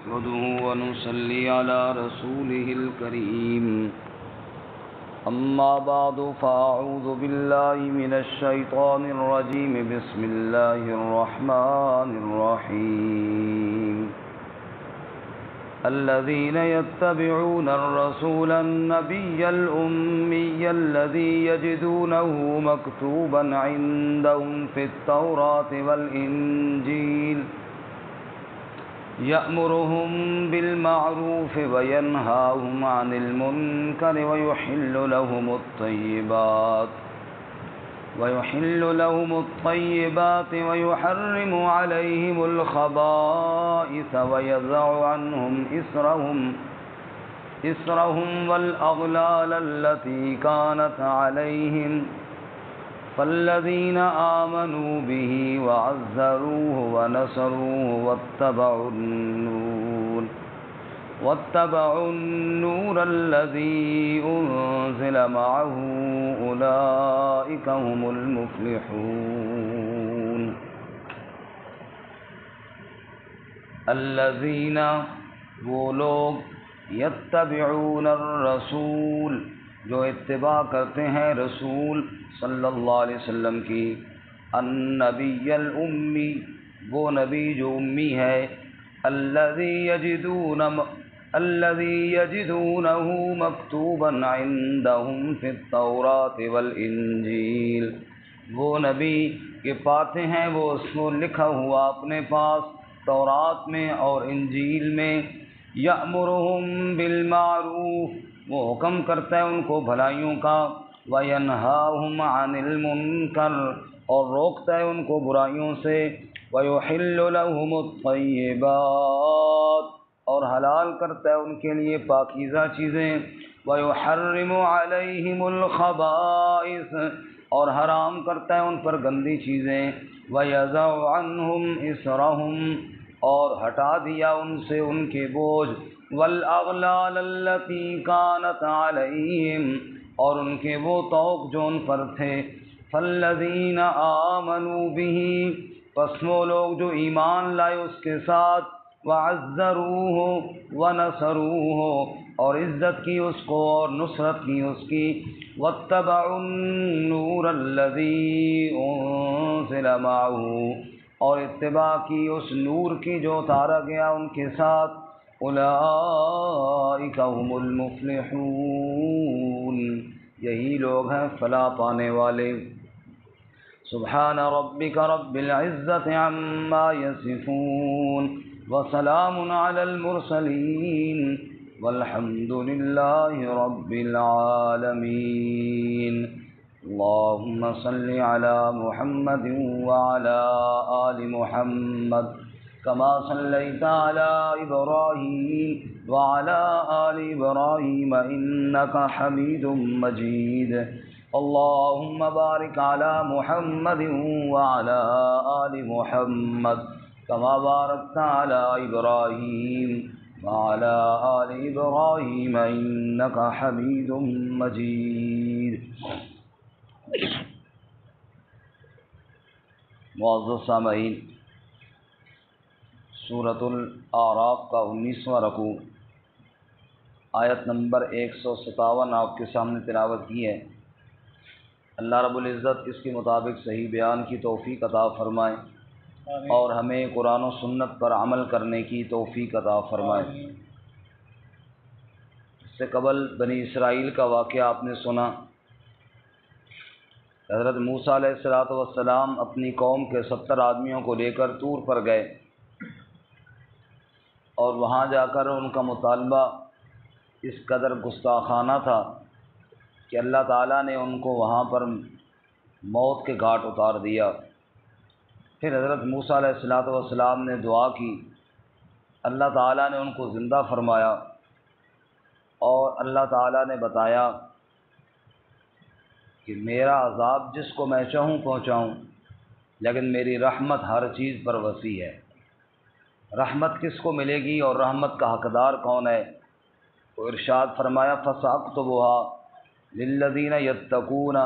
نحمده ونصلي على رسوله الكريم أما بعد فأعوذ بالله من الشيطان الرجيم بسم الله الرحمن الرحيم الذين يتبعون الرسول النبي الأمي الذي يجدونه مكتوبا عندهم في التوراة والإنجيل يأمرهم بالمعروف وينهاهم عن المنكر ويحل لهم الطيبات ويحرم عليهم الخبائث ويضع عنهم إصرهم والأغلال التي كانت عليهم فالذين آمنوا به وعزروه ونصروه واتبعوا النور الذي أنزل معه أولئك هم المفلحون الذين وہ لوگ یتبعون الرسول جو اتباع کرتے ہیں رسول صلی اللہ علیہ وسلم کی، النبی الامی وہ نبی جو امی ہے، الذی یجدونہ مکتوبا عندہم فی التوراۃ والانجیل، وہ نبی کہ پاتے ہیں وہ اس کو لکھا ہوا اپنے پاس تورات میں اور انجیل میں، یأمرہم بالمعروف وہ حکم کرتا ہے ان کو بھلائیوں کا، وَيَنْهَاهُمْ عَنِ الْمُنْكَرِ اور روکتا ہے ان کو برائیوں سے، وَيُحِلُّ لَهُمُ الطَّيِّبَاتِ اور حلال کرتا ہے ان کے لیے پاکیزہ چیزیں، وَيُحَرِّمُ عَلَيْهِمُ الْخَبَائِثَ اور حرام کرتا ہے ان پر گندی چیزیں، وَيَضَعُ عَنْهُمْ إِصْرَهُمْ اور ہٹا دیا ان سے ان کے بوجھ، والاغلال التي كانت عليهم اور ان کے وہ طوق جو ان پر تھے، فالذین آمنوا به پس وہ لوگ جو ایمان لائے اس کے ساتھ، وعزروه ونصروه اور عزت کی اس کو اور نصرت کی اس کی، واتبعوا النور الذي انزل معه اور اتباع کی اس نور کی جو اتارا گیا ان کے ساتھ، اولئک هم المفلحون یہی لوگ ہیں فلاح پانے والے۔ سبحان ربک رب العزت عما یصفون وسلام علی المرسلین والحمد للہ رب العالمین۔ اللہم صل علی محمد وعلی آل محمد كما صليت على إبراهيم وعلى آل إبراهيم إنك حميد مجيد، اللهم بارك على محمد وعلى آل محمد كما باركت على إبراهيم وعلى آل إبراهيم إنك حميد مجيد۔ معزز سامعین، سورۃ الاعراف کا 19واں رکوع آیت نمبر 157 آپ کے سامنے تلاوت کی ہے۔ اللہ رب العزت اس کے مطابق صحیح بیان کی توفیق عطا فرمائے اور ہمیں قرآن و سنت پر عمل کرنے کی توفیق عطا فرمائے۔ اس سے قبل بنی اسرائیل کا واقعہ آپ نے سنا، حضرت موسیٰ علیہ السلام اپنی قوم کے 70 آدمیوں کو لے کر طور پر گئے اور وہاں جا کر ان کا مطالبہ اس قدر گستاخانہ تھا کہ اللہ تعالیٰ نے ان کو وہاں پر موت کے گھاٹ اتار دیا۔ پھر حضرت موسیٰ علیہ السلام نے دعا کی، اللہ تعالیٰ نے ان کو زندہ فرمایا اور اللہ تعالیٰ نے بتایا کہ میرا عذاب جس کو میں چاہوں پہنچاؤں، لیکن میری رحمت ہر چیز پر وسیع ہے۔ رحمت کس کو ملے گی اور رحمت کا حقدار کون ہے؟ تو ارشاد فرمایا فَسَأَكْتُبُهَا لِلَّذِينَ يَتَّقُونَ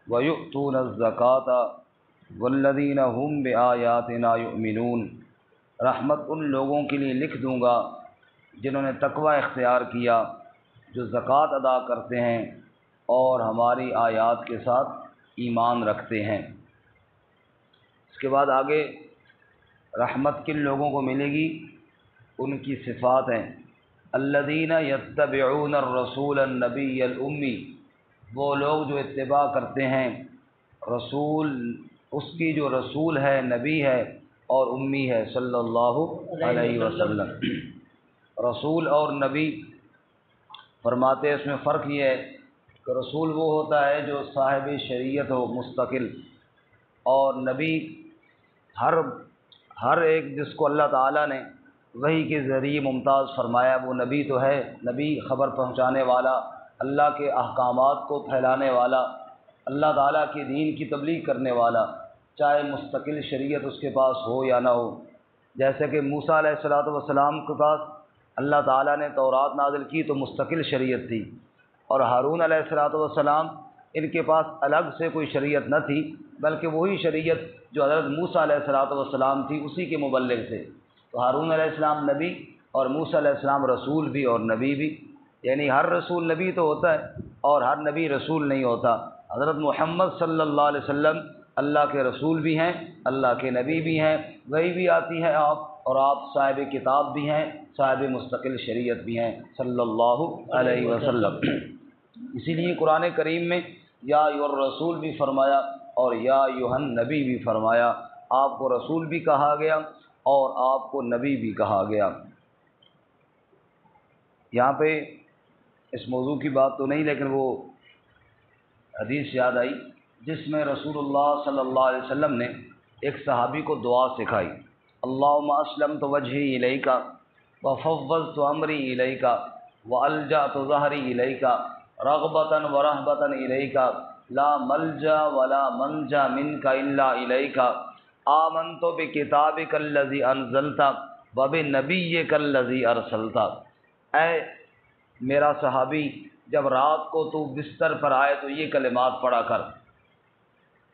وَيُؤْتُونَ الزَّكَاةَ وَالَّذِينَ هُمْ بِآيَاتِنَا يُؤْمِنُونَ۔ رحمت ان لوگوں کے لیے لکھ دوں گا جنہوں نے تقوی اختیار کیا، جو زکوٰۃ ادا کرتے ہیں اور ہماری آیات کے ساتھ ایمان رکھتے ہیں۔ اس کے بعد آگے رحمت کن لوگوں کو ملے گی، ان کی صفات ہیں الذین یتبعون الرسول النبی الامی، وہ لوگ جو اتباع کرتے ہیں رسول، اس کی جو رسول ہے، نبی ہے اور امی ہے صلی اللہ علیہ وسلم۔ رسول اور نبی فرماتے ہیں اس میں فرق یہ ہے کہ رسول وہ ہوتا ہے جو صاحب شریعت ہو مستقل، اور نبی ہر ایک جس کو اللہ تعالیٰ نے وحی کے ذریعے ممتاز فرمایا وہ نبی تو ہے، نبی خبر پہنچانے والا، اللہ کے احکامات کو پھیلانے والا، اللہ تعالیٰ کے دین کی تبلیغ کرنے والا، چاہے مستقل شریعت اس کے پاس ہو یا نہ ہو۔ جیسے کہ موسیٰ علیہ الصلوۃ والسلام کے پاس اللہ تعالیٰ نے تورات نازل کی تو مستقل شریعت تھی، اور ہارون علیہ الصلوۃ والسلام ان کے پاس الگ سے کوئی شریعت نہ تھی، بلکہ وہی شریعت جو حضرت موسیٰ علیہ الصلوۃ والسلام تھی اسی کے مبلغ تھے۔ تو ہارون علیہ السلام نبی اور موسیٰ علیہ السلام رسول بھی اور نبی بھی، یعنی ہر رسول نبی تو ہوتا ہے اور ہر نبی رسول نہیں ہوتا۔ حضرت محمد صلی اللہ علیہ وسلم اللہ کے رسول بھی ہیں، اللہ کے نبی بھی ہیں، وہی بھی آتی ہے اور آپ صاحب کتاب بھی ہیں، صاحب مستقل شریعت بھی ہیں صلی اللہ علیہ وسلم۔ اسی لیے قرآن کریم میں یا ایھا الرسول بھی فرمایا اور یا ایھا النبی بھی فرمایا، آپ کو رسول بھی کہا گیا اور آپ کو نبی بھی کہا گیا۔ یہاں پہ اس موضوع کی بات تو نہیں، لیکن وہ حدیث یاد آئی جس میں رسول اللہ صلی اللہ علیہ وسلم نے ایک صحابی کو دعا سکھائی، اللہم اسلمت وجہی الیک وفوضت امری الیک والجأت ظہری الیک رغبۃ ورہبۃ الیک لا ملجا ولا منجا منک الا الیک آمنت بکتابک الذی انزلت وبنبیک الذی ارسلت۔ اے میرا صحابی، جب رات کو تو بستر پر آئے تو یہ کلمات پڑھا کر،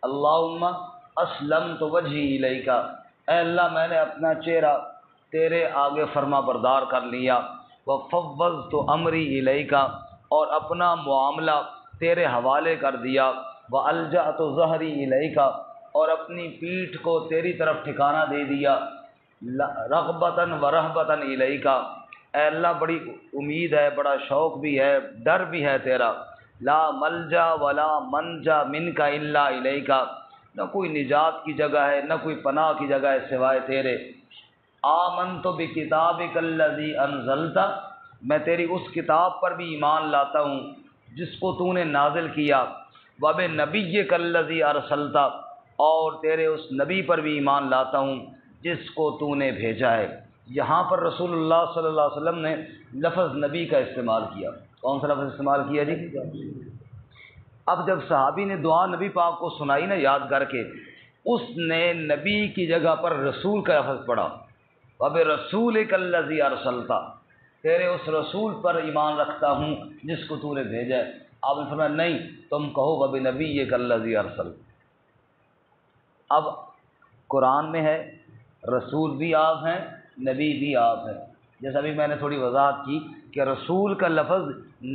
اللہم اسلمت وجہی الیک، اے اللہ میں نے اپنا چہرہ تیرے آگے فرما بردار کر لیا، وفوضت امری الیک، اور اپنا معاملہ تیرے حوالے کر دیا، والجأت ظہری الیک، اور اپنی پیٹھ کو تیری طرف ٹھکانہ دے دیا، رغبۃ ورہبۃ الیک، اے اللہ بڑی امید ہے، بڑا شوق بھی ہے، ڈر بھی ہے تیرا، لا ملجا ولا منجا منک الا الیک، نہ کوئی نجات کی جگہ ہے نہ کوئی پناہ کی جگہ ہے سوائے تیرے، آمنت بکتابک الذی انزلت، میں تیری اس کتاب پر بھی ایمان لاتا ہوں جس کو تو نے نازل کیا، وبنبیک الذی ارسلت، اور تیرے اس نبی پر بھی ایمان لاتا ہوں جس کو تو نے بھیجا ہے۔ یہاں پر رسول اللہ صلی اللہ علیہ وسلم نے لفظ نبی کا استعمال کیا۔ کون سا لفظ استعمال کیا جی؟ اب جب صحابی نے دعا نبی پاک کو سنائی نا یاد کر کے، اس نے نبی کی جگہ پر رسول کا لفظ پڑھا، وَبِرَسُولِكَ الَّذِي أَرْسَلْتَ، تیرے اس رسول پر ایمان رکھتا ہوں جس کو تو نے بھیجا ہے۔ آپ نے فرمایا نہیں، تم کہو وَبِنَبِيِّكَ الَّذِي أَرْسَلْتَ۔ اب قرآن میں ہے رسول بھی آپ ہیں، نبی بھی آپ ہیں، جیسا ابھی میں نے تھوڑی وضاحت کی کہ رسول کا لفظ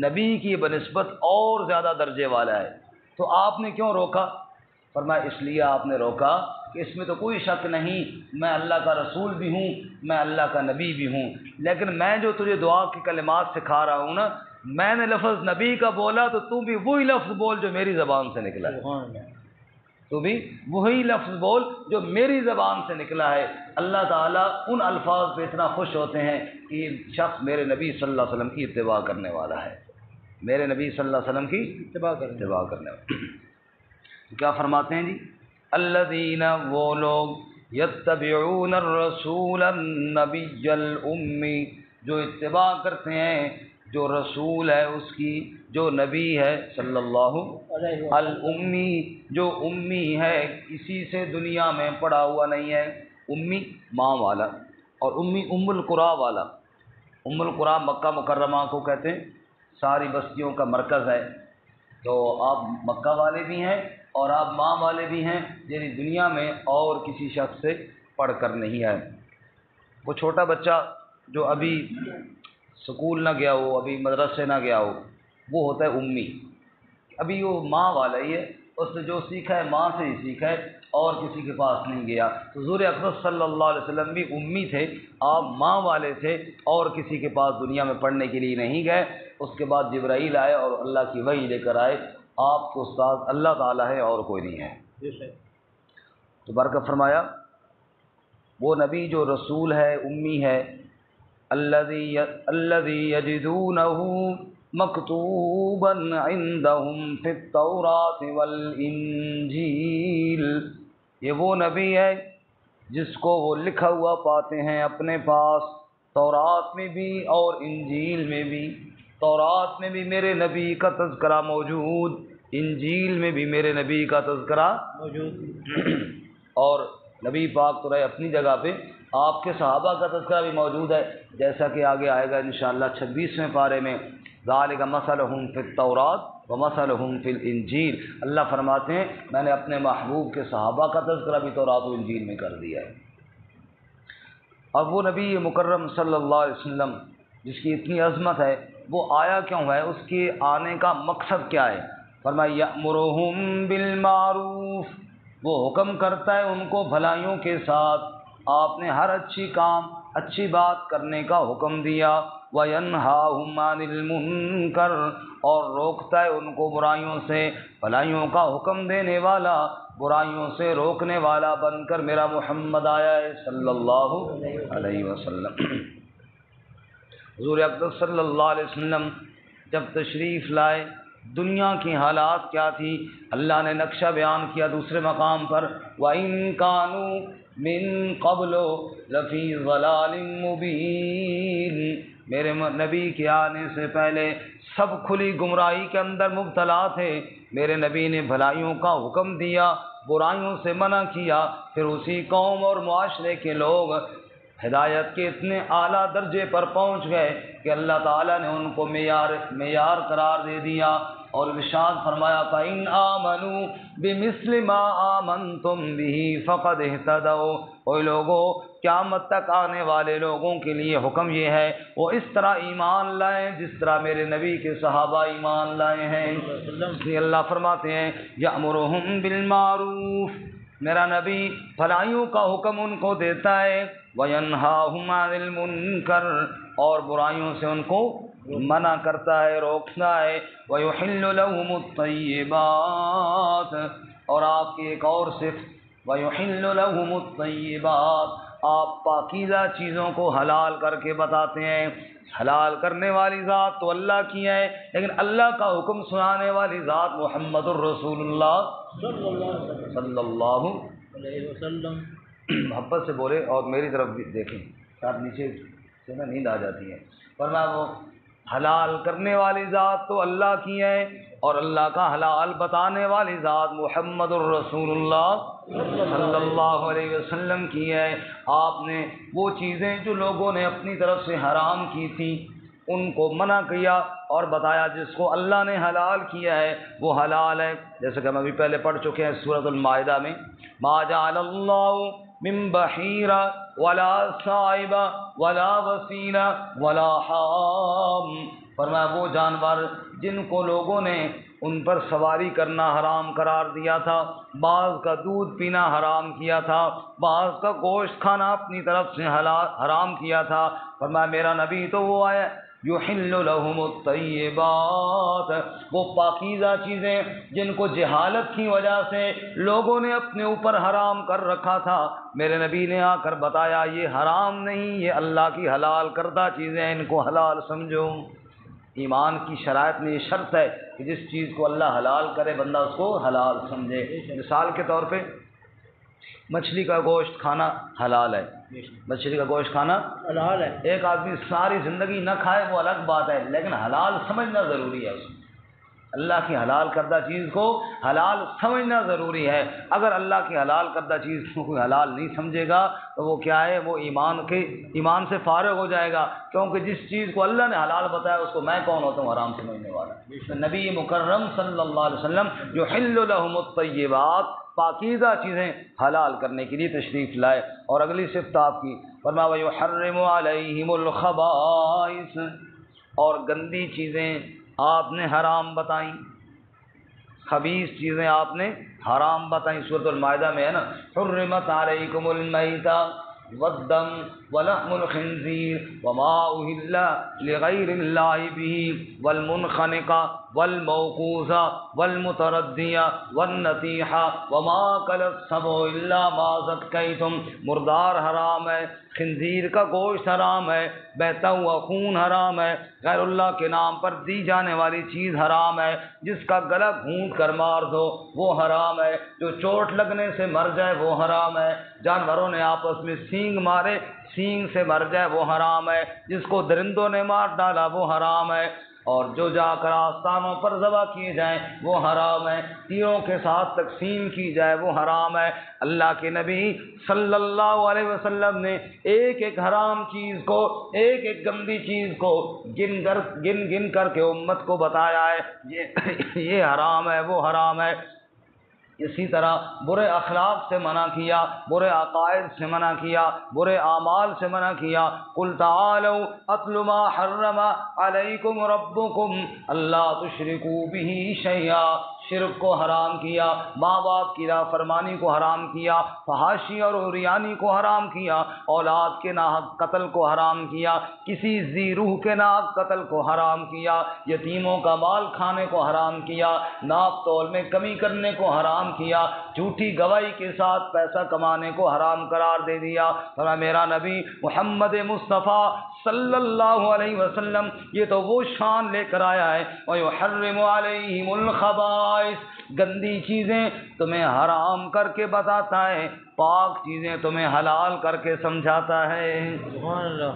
نبی کی بنسبت اور زیادہ درجے والا ہے، تو آپ نے کیوں روکا؟ فرمایا اس لیے آپ نے روکا کہ اس میں تو کوئی شک نہیں، میں اللہ کا رسول بھی ہوں، میں اللہ کا نبی بھی ہوں، لیکن میں جو تجھے دعا کی کلمات سکھا رہا ہوں نا، میں نے لفظ نبی کا بولا تو تو بھی وہی لفظ بول جو میری زبان سے نکلا ہے، تو بھی وہی لفظ بول جو میری زبان سے نکلا ہے۔ اللہ تعالیٰ ان الفاظ پہ اتنا خوش ہوتے ہیں کہ یہ شخص میرے نبی صلی اللہ علیہ وسلم کی اتباع کرنے والا ہے، میرے نبی صلی اللہ علیہ وسلم کی اتباع کرنے والا۔ کیا فرماتے ہیں جی؟ الذین، وہ لوگ، یتبعون الرسول النبی الامی، جو اتباع کرتے ہیں جو رسول ہے اس کی، جو نبی ہے صلی اللہ الامی، جو امی ہے، کسی سے دنیا میں پڑھا ہوا نہیں ہے، امی ماں والا، اور امی ام القریٰ والا۔ ام القریٰ مکہ مکرمہ کو کہتے ہیں، ساری بستیوں کا مرکز ہے، تو آپ مکہ والے بھی ہیں اور آپ ماں والے بھی ہیں، یعنی دنیا میں اور کسی شخص سے پڑھ کر نہیں ہے۔ وہ چھوٹا بچہ جو ابھی سکول نہ گیا ہو، ابھی مدرسے نہ گیا ہو، وہ ہوتا ہے امی. ابھی وہ ماں والا ہی ہے، اس نے جو سیکھا ہے ماں سے ہی سیکھا ہے اور کسی کے پاس نہیں گیا. تو حضور اکرم صلی اللہ علیہ وسلم بھی امی تھے، آپ ماں والے تھے اور کسی کے پاس دنیا میں پڑھنے کے لیے نہیں گئے. اس کے بعد جبرائیل آئے اور اللہ کی وحی لے کر آئے، آپ کے استاد اللہ تعالیٰ ہے اور کوئی نہیں ہے. تو برکت فرمایا وہ نبی جو رسول ہے، امی ہے، الذی یجدونہ مکتوبا عندہم فی التوراۃ والانجیل. یہ وہ نبی ہے جس کو وہ لکھا ہوا پاتے ہیں اپنے پاس، تورات میں بھی اور انجیل میں بھی. تورات میں بھی میرے نبی کا تذکرہ موجود، انجیل میں بھی میرے نبی کا تذکرہ موجود. اور نبی پاک تو رہے اپنی جگہ پہ، آپ کے صحابہ کا تذکرہ بھی موجود ہے، جیسا کہ آگے آئے گا انشاءاللہ 26ویں پارے میں. ذالک مثلہم فی التوراۃ ومثلہم فی الانجیل. اللہ فرماتے ہیں میں نے اپنے محبوب کے صحابہ کا تذکرہ بھی تورات و انجیل میں کر دیا ہے. اب وہ نبی مکرم صلی اللہ علیہ وسلم جس کی اتنی عظمت ہے، وہ آیا کیوں ہے، اس کے آنے کا مقصد کیا ہے؟ فرمایا یأمرہم بالمعروف، وہ حکم کرتا ہے ان کو بھلائیوں کے ساتھ. آپ نے ہر اچھی کام، اچھی بات کرنے کا حکم دیا. وَيَنْهَاهُمْ عَنِ الْمُنْكَرِ، اور روکتا ہے ان کو برائیوں سے. بھلائیوں کا حکم دینے والا، برائیوں سے روکنے والا بن کر میرا محمد آیا ہے صلی اللہ علیہ وسلم. حضور اکرم صلی اللہ علیہ وسلم جب تشریف لائے، دنیا کی حالات کیا تھی اللہ نے نقشہ بیان کیا دوسرے مقام پر. وَإِن كَانُوا مِن قَبْلُ لَفِي ضَلَالٍ مُبِينٍ، میرے نبی کے آنے سے پہلے سب کھلی گمراہی کے اندر مبتلا تھے. میرے نبی نے بھلائیوں کا حکم دیا، برائیوں سے منع کیا، پھر اسی قوم اور معاشرے کے لوگ ہدایت کے اتنے اعلیٰ درجے پر پہنچ گئے کہ اللہ تعالیٰ نے ان کو معیار قرار دے دیا اور ارشاد فرمایا فَإِنْ آمَنُوا بِمِثْلِ مَا آمَنْتُمْ بِهِ فَقَدْ اهْتَدَوْا. اوے لوگوں، قیامت تک آنے والے لوگوں کے لیے حکم یہ ہے وہ اس طرح ایمان لائیں جس طرح میرے نبی کے صحابہ ایمان لائے ہیں. اس لیے اللہ فرماتے ہیں یأمرہم بالمعروف، میرا نبی بھلائیوں کا حکم ان کو دیتا ہے. وَيَنْهَاهُمْ عَنِ الْمُنْكَرِ، اور برائیوں سے ان کو منع کرتا ہے، روکتا ہے. وَيُحِلُّ لَهُمُ الطَّيِّبَاتِ، اور آپ کی ایک اور صفت وَيُحِلُّ لَهُمُ الطَّيِّبَاتِ، آپ پاکیزہ چیزوں کو حلال کر کے بتاتے ہیں. حلال کرنے والی ذات تو اللہ کی ہے، لیکن اللہ کا حکم سنانے والی ذات محمد الرسول اللہ صلی اللہ علیہ وسلم. محبت سے بولے اور میری طرف بھی دیکھیں، آپ نیچے سے نا نیند آ جاتی ہے. ورنہ وہ حلال کرنے والی ذات تو اللہ کی ہے اور اللہ کا حلال بتانے والی ذات محمد الرسول اللہ صلی اللہ علیہ وسلم کی ہے. آپ نے وہ چیزیں جو لوگوں نے اپنی طرف سے حرام کی تھیں ان کو منع کیا اور بتایا جس کو اللہ نے حلال کیا ہے وہ حلال ہے. جیسے کہ ہم ابھی پہلے پڑھ چکے ہیں سورۃ المائدہ میں ما جعل اللہ من بحیرہ ولا صائبہ ولا وسیلہ ولا حام. فرمایا وہ جانور جن کو لوگوں نے ان پر سواری کرنا حرام قرار دیا تھا، بعض کا دودھ پینا حرام کیا تھا، بعض کا گوشت کھانا اپنی طرف سے حرام کیا تھا. فرمایا میرا نبی تو وہ آیا یحل لہم الطیبات، وہ پاکیزہ چیزیں جن کو جہالت کی وجہ سے لوگوں نے اپنے اوپر حرام کر رکھا تھا، میرے نبی نے آ کر بتایا یہ حرام نہیں، یہ اللہ کی حلال کردہ چیزیں ہیں، ان کو حلال سمجھو. ایمان کی شرائط میں یہ شرط ہے کہ جس چیز کو اللہ حلال کرے بندہ اس کو حلال سمجھے. مثال کے طور پہ مچھلی کا گوشت کھانا حلال ہے، مچھلی کا گوشت کھانا حلال ہے. ایک آدمی ساری زندگی نہ کھائے وہ الگ بات ہے، لیکن حلال سمجھنا ضروری ہے. اس اللہ کی حلال کردہ چیز کو حلال سمجھنا ضروری ہے. اگر اللہ کی حلال کردہ چیز کو کوئی حلال نہیں سمجھے گا تو وہ کیا ہے، وہ ایمان سے فارغ ہو جائے گا، کیونکہ جس چیز کو اللہ نے حلال بتایا اس کو میں کون ہوتا ہوں حرام سمجھنے والا. نبی مکرم صلی اللہ علیہ وسلم یحل لہم الطیبات، پاکیزہ چیزیں حلال کرنے کے لیے تشریف لائے۔ اور اگلی صفت آپ کی فرمایا وَيُحَرِّمُ عَلَيْهِمُ الْخَبَائِثَ، اور گندی چیزیں آپ نے حرام بتائیں، خبیث چیزیں آپ نے حرام بتائیں۔ سورۃ المائدہ میں ہے نا، حرمت علیکم المیتہ والدم ولحم الخنزیر وما اہل لغیر اللہ بہ والمنخنقہ والموقوذہ والمتردیہ والنطیحہ وما اکل السبع الا ما ذکیتم، مردار حرام ہے، خنزیر کا گوشت حرام ہے، بہتا ہوا خون حرام ہے، غیر اللہ کے نام پر دی جانے والی چیز حرام ہے، جس کا گلا گھونٹ کر مار دو وہ حرام ہے، جو چوٹ لگنے سے مر جائے وہ حرام ہے، جانوروں نے آپس میں سینگ مارے سینگ سے مر جائے وہ حرام ہے، جس کو درندوں نے مار ڈالا وہ حرام ہے، اور جو جا کر آستانوں پر ذبح کیے جائیں وہ حرام ہے، تیروں کے ساتھ تقسیم کی جائے وہ حرام ہے۔ اللہ کے نبی صلی اللہ علیہ وسلم نے ایک ایک حرام چیز کو، ایک ایک گندی چیز کو گن کر کے امت کو بتایا ہے، یہ حرام ہے وہ حرام ہے۔ اسی طرح برے اخلاق سے منع کیا، برے عقائد سے منع کیا، برے اعمال سے منع کیا۔ قل تعالوا اتل ما حرم علیکم ربکم الا تشرکوا بہ شیئا، شرک کو حرام کیا، ماں باپ کی نافرمانی کو حرام کیا، فحاشی اور عریانی کو حرام کیا، اولاد کے ناحق قتل کو حرام کیا، کسی ذی روح کے ناحق قتل کو حرام کیا، یتیموں کا مال کھانے کو حرام کیا، ناپ تول میں کمی کرنے کو حرام کیا، جھوٹی گواہی کے ساتھ پیسہ کمانے کو حرام قرار دے دیا۔ اور میرا نبی محمد مصطفیٰ صلی اللہ علیہ وسلم یہ تو وہ شان لے کر آیا ہے، وَيُحَرِّمُ عَلَيْهِمُ الْخَبَائِثَ، گندی چیزیں تمہیں حرام کر کے بتاتا ہے، پاک چیزیں تمہیں حلال کر کے سمجھاتا ہے۔ سبحان اللہ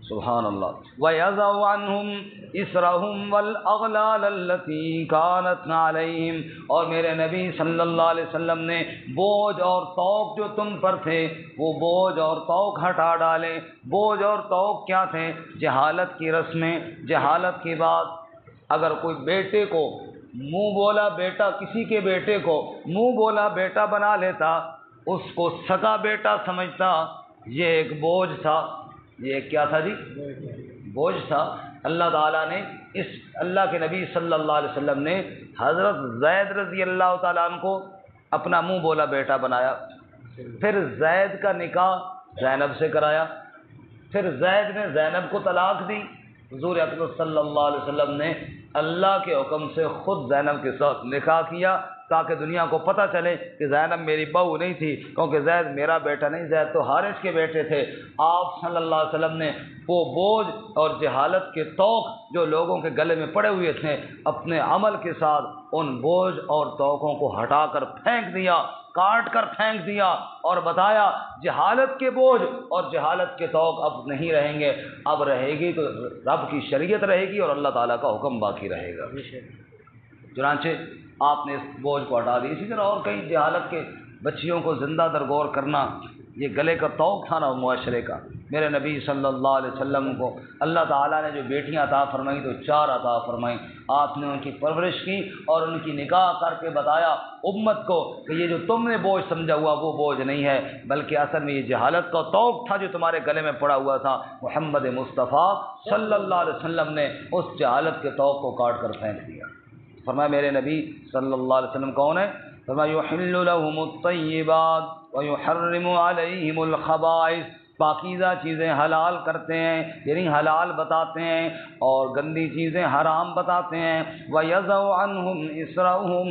سبحان اللہ۔ وَيَضَعُ عَنْهُمْ إِصْرَهُمْ وَالْأَغْلَالَ الَّتِي كَانَتْ عَلَيْهِمْ، اور میرے نبی صلی اللہ علیہ وسلم نے بوجھ اور طوق جو تم پر تھے وہ بوجھ اور طوق ہٹا ڈالے۔ بوجھ اور طوق کیا تھے؟ جہالت کی رسمیں، جہالت کی بات۔ اگر کوئی بیٹے کو منہ بولا بیٹا، کسی کے بیٹے کو منہ بولا بیٹا بنا لیتا، اس کو سگا بیٹا سمجھتا، یہ ایک بوجھ تھا۔ یہ کیا تھا جی؟ بوجھ تھا۔ اللہ تعالیٰ نے اللہ کے نبی صلی اللہ علیہ وسلم نے حضرت زید رضی اللہ تعالیٰ عنہ کو اپنا منہ بولا بیٹا بنایا، پھر زید کا نکاح زینب سے کرایا، پھر زید نے زینب کو طلاق دی۔ حضور اکرم صلی اللہ علیہ وسلم نے اللہ کے حکم سے خود زینب کے ساتھ نکاح کیا، تاکہ دنیا کو پتہ چلے کہ زینب میری بہو نہیں تھی، کیونکہ زید میرا بیٹا نہیں، زید تو حارث کے بیٹے تھے۔ آپ صلی اللہ علیہ وسلم نے وہ بوجھ اور جہالت کے طوق جو لوگوں کے گلے میں پڑے ہوئے تھے، اپنے عمل کے ساتھ ان بوجھ اور طوقوں کو ہٹا کر پھینک دیا، کاٹ کر پھینک دیا، اور بتایا جہالت کے بوجھ اور جہالت کے طوق اب نہیں رہیں گے، اب رہے گی تو رب کی شریعت رہے گی اور اللہ تعالیٰ کا حکم باقی رہے گا۔ چنانچہ آپ نے اس بوجھ کو ہٹا دی۔ اسی طرح اور کئی جہالت کے بچیوں کو زندہ درگور کرنا، یہ گلے کا طوق تھا نا معاشرے کا۔ میرے نبی صلی اللہ علیہ وسلم کو اللہ تعالیٰ نے جو بیٹیاں عطا فرمائیں تو 4 عطا فرمائیں، آپ نے ان کی پرورش کی اور ان کی نکاح کر کے بتایا امت کو کہ یہ جو تم نے بوجھ سمجھا ہوا وہ بوجھ نہیں ہے، بلکہ اصل میں یہ جہالت کا طوق تھا جو تمہارے گلے میں پڑا ہوا تھا۔ محمد مصطفیٰ صلی اللہ علیہ وسلم نے اس جہالت کے طوق کو کاٹ کر پھینک دیا۔ فرمایا میرے نبی صلی اللہ علیہ وسلم کون ہے؟ فرمایا یحل لهم الطیبات ویحرم علیہم الخبائث، پاکیزہ چیزیں حلال کرتے ہیں، یعنی حلال بتاتے ہیں، اور گندی چیزیں حرام بتاتے ہیں۔ وَيَضَعُ عَنْهُمْ إِصْرَهُمْ،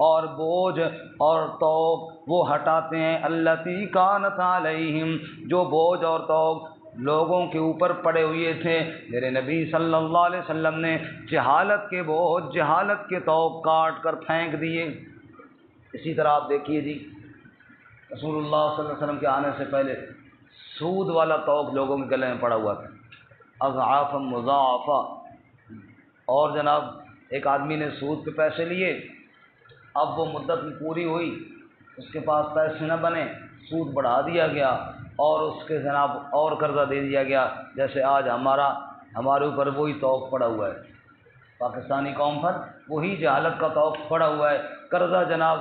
اور بوجھ اور طوق وہ ہٹاتے ہیں، الَّتِي كَانَتْ عَلَيْهِمْ، جو بوجھ اور طوق لوگوں کے اوپر پڑے ہوئے تھے۔ میرے نبی صلی اللہ علیہ وسلم نے جہالت کے بوجھ، جہالت کے طوق کاٹ کر پھینک دیے۔ اسی طرح آپ دیکھیے جی، رسول اللہ صلی اللہ علیہ وسلم کے آنے سے پہلے سود والا طوق لوگوں کے گلے میں پڑا ہوا تھا، اضعافا مضاعفہ۔ اور جناب ایک آدمی نے سود کے پیسے لیے، اب وہ مدت پوری ہوئی، اس کے پاس پیسے نہ بنے، سود بڑھا دیا گیا اور اس کے جناب اور قرضہ دے دیا گیا۔ جیسے آج ہمارے اوپر وہی طوق پڑا ہوا ہے، پاکستانی قوم پر وہی جہالت کا طوق پڑا ہوا ہے۔ قرضہ جناب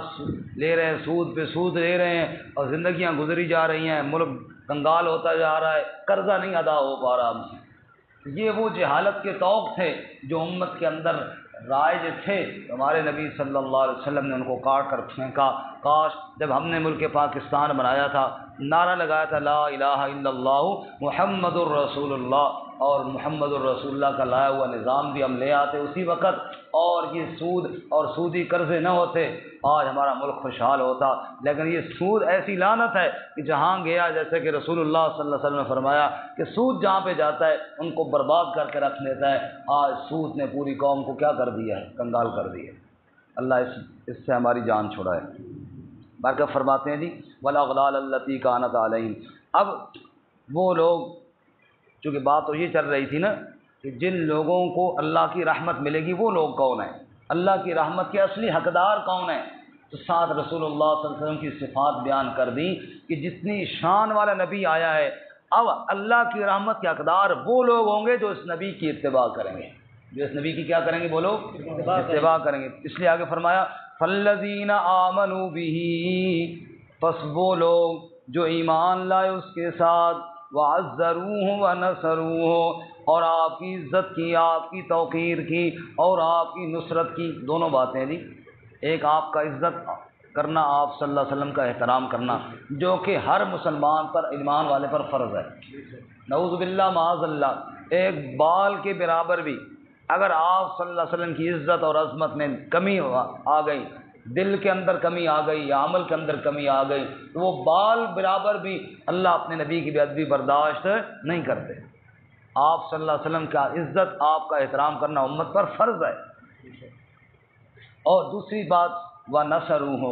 لے رہے ہیں، سود پہ سود لے رہے ہیں اور زندگیاں گزری جا رہی ہیں، ملک کنگال ہوتا جا رہا ہے، قرضہ نہیں ادا ہو پا رہا ہم سے۔ یہ وہ جہالت کے طوق تھے جو امت کے اندر رائج تھے، ہمارے نبی صلی اللہ علیہ وسلم نے ان کو کاٹ کر پھینکا۔ کاش جب ہم نے ملک پاکستان بنایا تھا، نعرہ لگایا تھا لا الہ الا اللہ محمد الرسول اللہ، اور محمد الرسول اللہ کا لایا ہوا نظام بھی ہم لے آتے اسی وقت، اور یہ سود اور سودی قرضے نہ ہوتے، آج ہمارا ملک خوشحال ہوتا۔ لیکن یہ سود ایسی لعنت ہے کہ جہاں گیا، جیسے کہ رسول اللہ صلی اللہ علیہ وسلم نے فرمایا کہ سود جہاں پہ جاتا ہے ان کو برباد کر کے رکھ دیتا ہے۔ آج سود نے پوری قوم کو کیا کر دیا ہے؟ کنگال کر دیا۔ اللہ اس سے ہماری جان چھڑائے۔ برکت فرماتے ہیں جی والاغلال التی کانت علیہم۔ اب وہ لوگ، چونکہ بات تو یہ چل رہی تھی نا کہ جن لوگوں کو اللہ کی رحمت ملے گی وہ لوگ کون ہیں، اللہ کی رحمت کے اصلی حقدار کون ہیں، تو ساتھ رسول اللہ صلی اللہ علیہ وسلم کی صفات بیان کر دی کہ جتنی شان والا نبی آیا ہے، اب اللہ کی رحمت کے حقدار وہ لوگ ہوں گے جو اس نبی کی اتباع کریں گے، جو اس نبی کی کیا کریں گے؟ وہ لوگ اتباع کریں گے۔ اس لیے آگے فرمایا فالذین آمنوا بہ، پس وہ لوگ جو ایمان لائے اس کے ساتھ، وعزروہ ونصروہ، اور آپ کی عزت کی، آپ کی توقیر کی اور آپ کی نصرت کی۔ دونوں باتیں جی، ایک آپ کا عزت کرنا، آپ صلی اللہ علیہ وسلم کا احترام کرنا، جو کہ ہر مسلمان پر، ایمان والے پر فرض ہے۔ نعوذ باللہ معاذ اللہ، ایک بال کے برابر بھی اگر آپ صلی اللہ علیہ وسلم کی عزت اور عظمت میں کمی آ گئی، دل کے اندر کمی آ گئی یا عمل کے اندر کمی آ گئی، تو وہ بال برابر بھی اللہ اپنے نبی کی بے ادبی برداشت نہیں کرتے۔ آپ صلی اللہ علیہ وسلم کا عزت، آپ کا احترام کرنا امت پر فرض ہے۔ اور دوسری بات وَنَصَرُوهُ،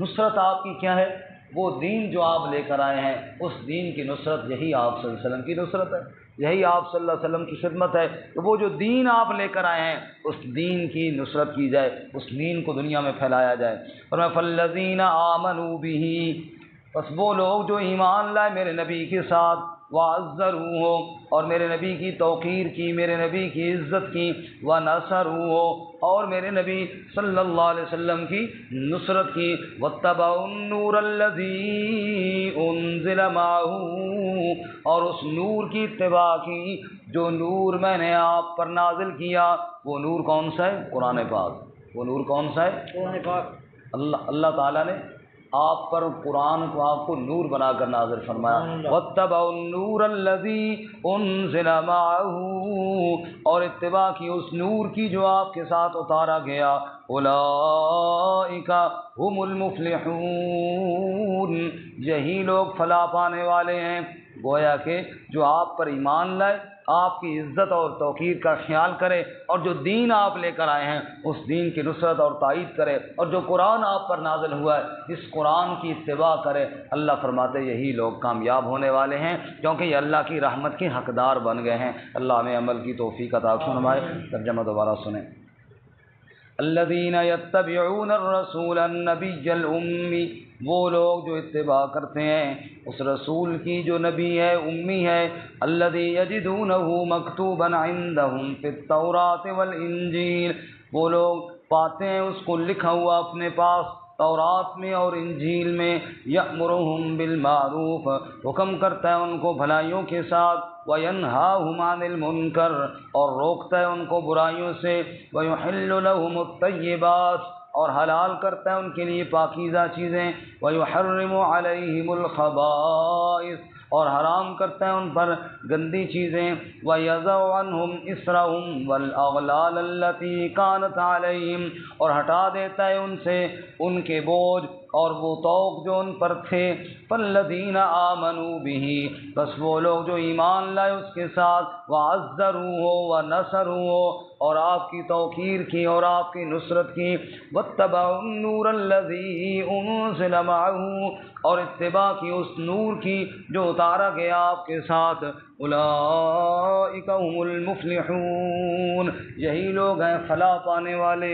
نصرت آپ کی کیا ہے؟ وہ دین جو آپ لے کر آئے ہیں، اس دین کی نصرت یہی آپ صلی اللہ علیہ وسلم کی نصرت ہے، یہی آپ صلی اللہ علیہ وسلم کی خدمت ہے کہ وہ جو دین آپ لے کر آئے ہیں اس دین کی نصرت کی جائے، اس دین کو دنیا میں پھیلایا جائے۔ اور فالذین آمنوا بہ، بس وہ لوگ جو ایمان لائے میرے نبی کے ساتھ، وعزروہ، اور میرے نبی کی توقیر کی، میرے نبی کی عزت کی، ونصروہ، اور میرے نبی صلی اللہ علیہ وسلم کی نصرت کی، واتبعوا النور الذی انزل معہ، اور اس نور کی اتباع کی جو نور میں نے آپ پر نازل کیا۔ وہ نور کون سا ہے؟ قرآن پاک۔ وہ نور کون سا ہے؟ قرآن پاک۔ اللہ تعالیٰ نے آپ پر قرآن کو آپ کو نور بنا کر نازل فرمایا۔ واتبعوا النور الذی انزل معہ، اور اتباع کی اس نور کی جو آپ کے ساتھ اتارا گیا۔ اولئک هم المفلحون، یہی لوگ فلاح پانے والے ہیں۔ گویا کہ جو آپ پر ایمان لائے، آپ کی عزت اور توقیر کا خیال کرے، اور جو دین آپ لے کر آئے ہیں اس دین کی نصرت اور تائید کرے، اور جو قرآن آپ پر نازل ہوا ہے اس قرآن کی اتباع کرے، اللہ فرماتے یہی لوگ کامیاب ہونے والے ہیں، کیونکہ یہ اللہ کی رحمت کے حقدار بن گئے ہیں۔ اللہ ہمیں عمل کی توفیق عطا فرمائے۔ ترجمہ دوبارہ سنیں۔ الذین یتبعون الرسول النبی الامی، وہ لوگ جو اتباع کرتے ہیں اس رسول کی جو نبی ہے، امی ہے۔ الذی یجدونہ مکتوبا عندہم فی التوراۃ والانجیل، وہ لوگ پاتے ہیں اس کو لکھا ہوا اپنے پاس تورات میں اور انجیل میں۔ یأمرہم بالمعروف، حکم کرتا ہے ان کو بھلائیوں کے ساتھ۔ وَيَنْهَاهُمْ عَنِ الْمُنْكَرِ، اور روکتا ہے ان کو برائیوں سے۔ وَيُحِلُّ لَهُمُ الطَّيِّبَاتِ، اور حلال کرتا ہے ان کے لیے پاکیزہ چیزیں۔ وَيُحَرِّمُ عَلَيْهِمُ الْخَبَائِثَ، اور حرام کرتا ہے ان پر گندی چیزیں۔ وَيَضَعُ عَنْهُمْ إِصْرَهُمْ وَالْأَغْلَالَ الَّتِي كَانَتْ عَلَيْهِمْ، اور ہٹا دیتا ہے ان سے ان کے بوجھ اور وہ طوق جو ان پر تھے۔ فالذین آمنوا بہ، بس وہ لوگ جو ایمان لائے اس کے ساتھ، وعزروہ ونصروہ، اور آپ کی توقیر کی اور آپ کی نصرت کی۔ واتبعوا النور الذی انزل معہ، اور اتباع کی اس نور کی جو اتارا گیا آپ کے ساتھ۔ اولئک هم المفلحون، یہی لوگ ہیں فلاح پانے والے۔